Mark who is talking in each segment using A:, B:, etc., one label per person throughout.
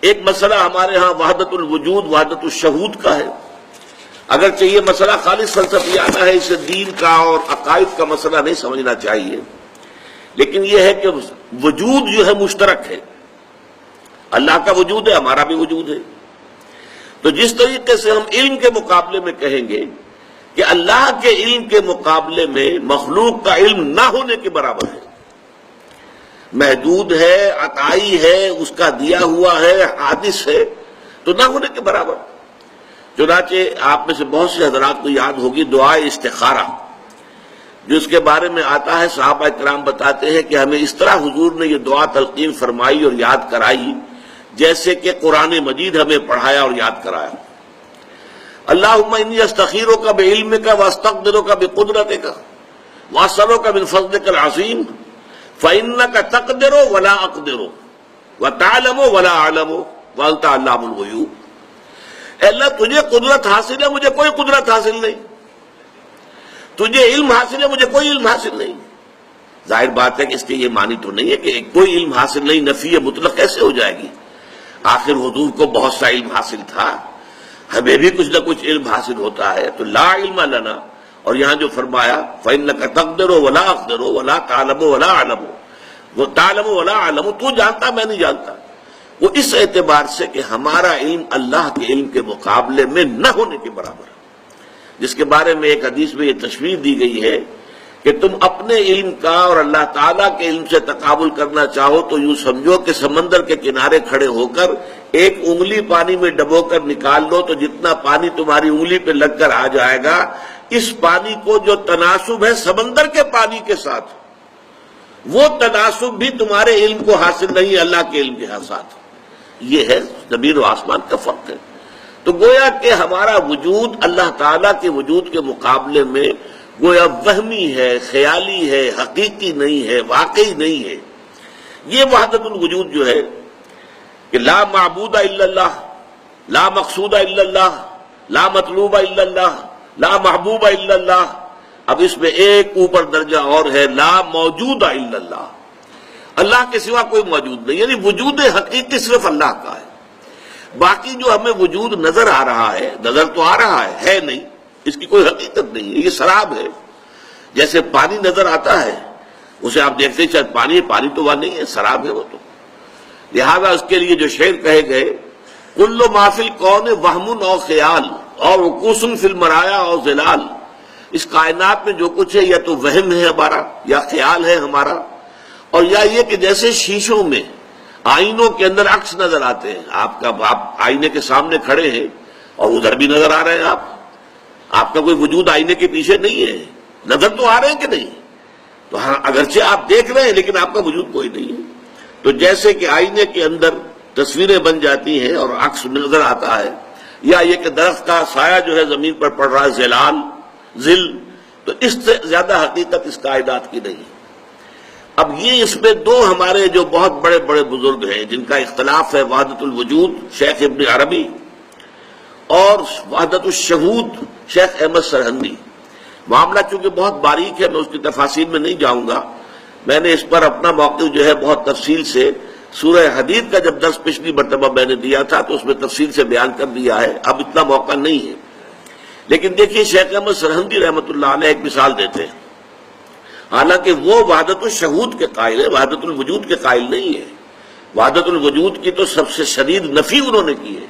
A: ایک مسئلہ ہمارے ہاں وحدت الوجود وحدت الشہود کا ہے، اگرچہ یہ مسئلہ خالص فلسفیانہ ہے، اسے دین کا اور عقائد کا مسئلہ نہیں سمجھنا چاہیے، لیکن یہ ہے کہ وجود جو ہے مشترک ہے، اللہ کا وجود ہے، ہمارا بھی وجود ہے۔ تو جس طریقے سے ہم علم کے مقابلے میں کہیں گے کہ اللہ کے علم کے مقابلے میں مخلوق کا علم نہ ہونے کے برابر ہے، محدود ہے، عطائی ہے، اس کا دیا ہوا ہے، حادث ہے، تو نہ ہونے کے برابر۔ چنانچہ آپ میں سے بہت سے حضرات کو یاد ہوگی دعائے استخارہ، جو اس کے بارے میں آتا ہے، صحابہ کرام بتاتے ہیں کہ ہمیں اس طرح حضور نے یہ دعا تلقین فرمائی اور یاد کرائی جیسے کہ قرآن مجید ہمیں پڑھایا اور یاد کرایا۔ اللہم انی استخیرک بعلمک واستقدرک بقدرتک واسألک من فضلک العظیم فإنک تقدر ولا اقدر وتعلم ولا اعلم وانت علام الغیوب۔ اے اللہ تجھے قدرت حاصل ہے، مجھے کوئی قدرت حاصل نہیں، تجھے علم حاصل ہے، مجھے کوئی علم حاصل نہیں۔ ظاہر بات ہے کہ اس کے یہ معنی تو نہیں ہے کہ کوئی علم حاصل نہیں، نفی مطلق کیسے ہو جائے گی؟ آخر حضور کو بہت سا علم حاصل تھا، ہمیں بھی کچھ نہ کچھ علم حاصل ہوتا ہے، تو لا علم لنا، اور یہاں جو فرمایا فإنک تقدر ولا اقدر ولا تعلم ولا اعلم، وہ تعلم ولا اعلم، تو جانتا میں نہیں جانتا، وہ اس اعتبار سے کہ ہمارا علم اللہ کے علم کے مقابلے میں نہ ہونے کے برابر ہے، جس کے بارے میں ایک حدیث میں یہ تشریح دی گئی ہے کہ تم اپنے علم کا اور اللہ تعالیٰ کے علم سے تقابل کرنا چاہو تو یوں سمجھو کہ سمندر کے کنارے کھڑے ہو کر ایک انگلی پانی میں ڈبو کر نکال لو تو جتنا پانی تمہاری انگلی پہ لگ کر آ جائے گا، اس پانی کو جو تناسب ہے سمندر کے پانی کے ساتھ، وہ تناسب بھی تمہارے علم کو حاصل نہیں، اللہ کے علم کے ساتھ۔ یہ ہے زمین و آسمان کا فرق ہے۔ تو گویا کہ ہمارا وجود اللہ تعالیٰ کے وجود کے مقابلے میں گویا وہمی ہے، خیالی ہے، حقیقی نہیں ہے، واقعی نہیں ہے۔ یہ وحدت الوجود جو ہے کہ لا معبود الا اللہ، لا مقصود الا اللہ، لا مطلوب الا اللہ، لا محبوب الا اللہ، اب اس میں ایک اوپر درجہ اور ہے، لا موجود الا اللہ، اللہ کے سوا کوئی موجود نہیں، یعنی وجود حقیقی صرف اللہ کا ہے۔ باقی جو ہمیں وجود نظر آ رہا ہے، نظر تو آ رہا ہے نہیں، اس کی کوئی حقیقت نہیں ہے، یہ سراب ہے۔ جیسے پانی نظر آتا ہے، اسے آپ دیکھتے ہیں شاید پانی ہے، پانی تو وہ نہیں ہے، سراب ہے وہ تو۔ لہذا اس کے لیے جو شعر کہے گئے کل ما فی الکون وہم او خیال اور رکوس فی المرایا او ظلال، اس کائنات میں جو کچھ ہے یا تو وہم ہے ہمارا یا خیال ہے ہمارا، اور یا یہ کہ جیسے شیشوں میں آئینوں کے اندر عکس نظر آتے ہیں، آپ آئینے کے سامنے کھڑے ہیں اور ادھر بھی نظر آ رہے ہیں، آپ کا کوئی وجود آئینے کے پیچھے نہیں ہے، نظر تو آ رہے ہیں کہ نہیں؟ تو ہاں اگرچہ آپ دیکھ رہے ہیں لیکن آپ کا وجود کوئی نہیں ہے۔ تو جیسے کہ آئینے کے اندر تصویریں بن جاتی ہیں اور عکس نظر آتا ہے، یا یہ کہ درخت کا سایہ جو ہے زمین پر پڑ رہا ہے، ظلال ظل، تو اس سے زیادہ حقیقت اس کائنات کی نہیں۔ اب یہ اس میں دو ہمارے جو بہت بڑے بڑے بزرگ ہیں جن کا اختلاف ہے، وحدت الوجود شیخ ابن عربی اور وحدت الشہود شیخ احمد سرہندی۔ معاملہ چونکہ بہت باریک ہے، میں اس کی تفاصیل میں نہیں جاؤں گا، میں نے اس پر اپنا موقف جو ہے بہت تفصیل سے سورہ حدید کا جب درس پچھلی مرتبہ میں نے دیا تھا تو اس میں تفصیل سے بیان کر دیا ہے، اب اتنا موقع نہیں ہے۔ لیکن دیکھیے شیخ احمد سرہندی رحمۃ اللہ علیہ ایک مثال دیتے ہیں، حالانکہ وہ وحدت الشہود کے قائل ہے، وحدت الوجود کے قائل نہیں ہے۔ وحدت الوجود کی تو سب سے شدید نفی انہوں نے کی ہے،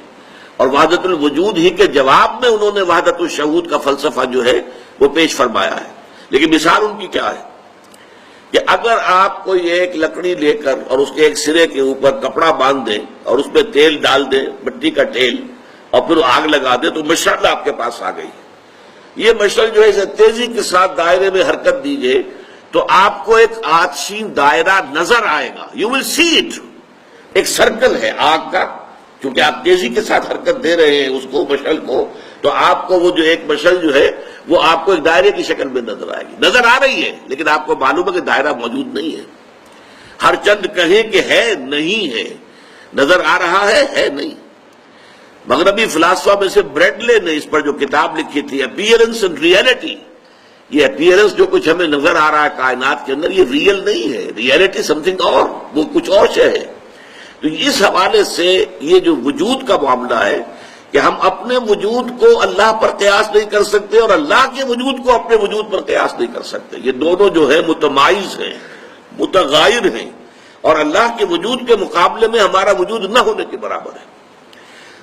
A: اور وحدت الوجود ہی کے جواب میں انہوں نے وحدت الشہود کا فلسفہ جو ہے وہ پیش فرمایا ہے۔ لیکن مثال ان کی کیا ہے کہ اگر آپ کوئی ایک لکڑی لے کر اور اس کے ایک سرے کے اوپر کپڑا باندھ دیں اور اس پہ تیل ڈال دیں، مٹی کا تیل، اور پھر آگ لگا دیں تو مشعل آپ کے پاس آ گئی۔ یہ مشعل جو ہے اسے تیزی کے ساتھ دائرے میں حرکت دیجئے تو آپ کو ایک آتشین دائرہ نظر آئے گا، یو ول سی اٹ، ایک سرکل ہے آگ کا، کیونکہ آپ تیزی کے ساتھ حرکت دے رہے ہیں اس کو، مشعل کو، تو آپ کو وہ جو ایک مشعل جو ہے وہ آپ کو ایک دائرے کی شکل میں نظر آئے گی، نظر آ رہی ہے لیکن آپ کو معلوم ہے کہ دائرہ موجود نہیں ہے۔ ہر چند کہیں کہ ہے نہیں ہے، نظر آ رہا ہے نہیں۔ مغربی فلاسفہ میں سے بریڈلے نے اس پر جو کتاب لکھی تھی اپیئرنس اینڈ ریئلٹی، یہ اپیئرنس جو کچھ ہمیں نظر آ رہا ہے کائنات کے اندر یہ ریئل نہیں ہے، ریئلٹی سم تھنگ اور، وہ کچھ اور شے ہے۔ تو اس حوالے سے یہ جو وجود کا معاملہ ہے کہ ہم اپنے وجود کو اللہ پر قیاس نہیں کر سکتے اور اللہ کے وجود کو اپنے وجود پر قیاس نہیں کر سکتے. یہ دونوں جو ہے متمائز ہیں، متغائر ہیں، اور اللہ کے وجود کے مقابلے میں ہمارا وجود نہ ہونے کے برابر ہے.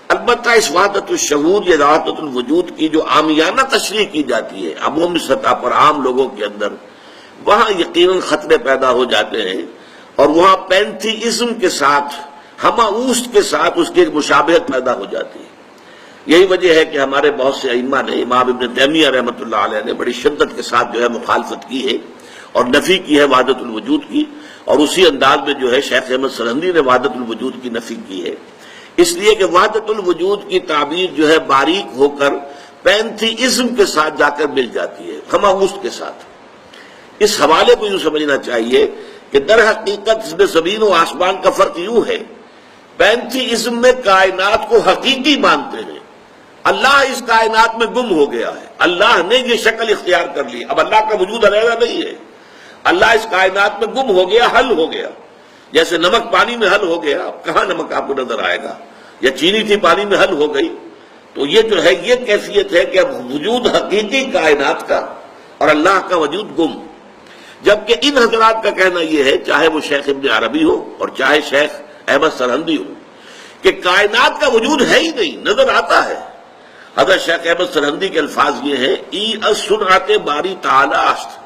A: البتہ اس وحدت الشہود یا وحدت الوجود کی جو عامیانہ تشریح کی جاتی ہے عمومی سطح پر عام لوگوں کے اندر، وہاں یقیناً خطرے پیدا ہو جاتے ہیں، اور وہاں پینتھیزم کے ساتھ، ہمہ اوست کے ساتھ اس کی ایک مشابہت پیدا ہو جاتی ہے. یہی وجہ ہے کہ ہمارے بہت سے ائمہ نے، امام ابن تیمیہ رحمۃ اللہ علیہ نے بڑی شدت کے ساتھ جو ہے مخالفت کی ہے اور نفی کی ہے وحدت الوجود کی، اور اسی انداز میں جو ہے شیخ احمد سرہندی نے وحدت الوجود کی نفی کی ہے، اس لیے کہ وحدت الوجود کی تعبیر جو ہے باریک ہو کر پینتھیزم کے ساتھ جا کر مل جاتی ہے، ہمہ اوست کے ساتھ. اس حوالے کو یوں سمجھنا چاہیے کہ در حقیقت اس میں زمین و آسمان کا فرق یوں ہے، پینتھیزم میں کائنات کو حقیقی مانتے ہیں، اللہ اس کائنات میں گم ہو گیا ہے، اللہ نے یہ شکل اختیار کر لی، اب اللہ کا وجود علیحدہ نہیں ہے، اللہ اس کائنات میں گم ہو گیا، حل ہو گیا. جیسے نمک پانی میں حل ہو گیا، اب کہاں نمک آپ کو نظر آئے گا، یا چینی تھی پانی میں حل ہو گئی. تو یہ جو ہے یہ کیفیت ہے کہ اب وجود حقیقی کائنات کا اور اللہ کا وجود گم. جبکہ ان حضرات کا کہنا یہ ہے، چاہے وہ شیخ ابن عربی ہو اور چاہے شیخ احمد سرہندی ہو، کہ کائنات کا وجود ہے ہی نہیں، نظر آتا ہے. حضرت شیخ احمد سرہندی کے الفاظ یہ ہیں، ای الصنعت باری تعالی است،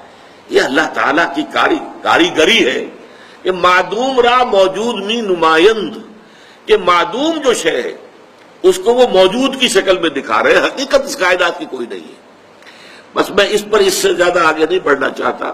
A: یہ اللہ تعالیٰ کی کاریگری ہے کہ معدوم را موجود می نمائند، کہ معدوم جو شے ہے اس کو وہ موجود کی شکل میں دکھا رہے ہیں، حقیقت اس کائنات کی کوئی نہیں ہے. بس میں اس پر اس سے زیادہ آگے نہیں بڑھنا چاہتا.